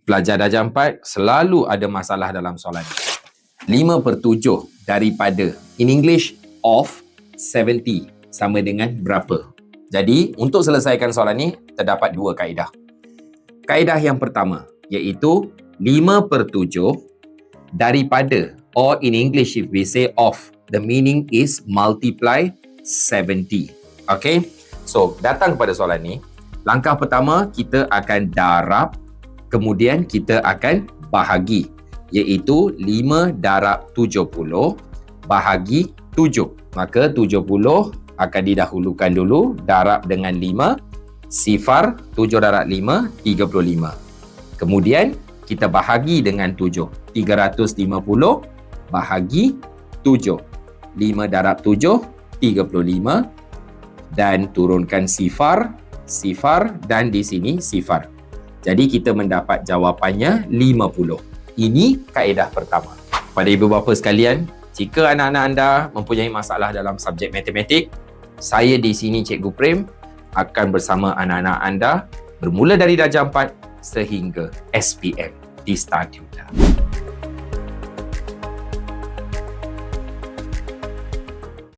Pelajar darjah 4 selalu ada masalah dalam soalan ni. 5/7 daripada, in English, of 70 sama dengan berapa? Jadi, untuk selesaikan soalan ni, terdapat dua kaedah. Kaedah yang pertama, iaitu 5/7 daripada, or in English if we say of, the meaning is multiply 70. Okay? So, datang kepada soalan ni, langkah pertama, kita akan darab, kemudian kita akan bahagi, iaitu 5 darab 70 bahagi 7. Maka 70 akan didahulukan dulu, darab dengan 5, sifar 7 darab 5, 35. Kemudian kita bahagi dengan 7, 350 bahagi 7. 5 darab 7, 35, dan turunkan sifar, dan di sini sifar. Jadi kita mendapat jawapannya 50. Ini kaedah pertama. Pada ibu bapa sekalian, jika anak-anak anda mempunyai masalah dalam subjek matematik, saya di sini Cikgu Prem akan bersama anak-anak anda bermula dari darjah 4 sehingga SPM di Startuda.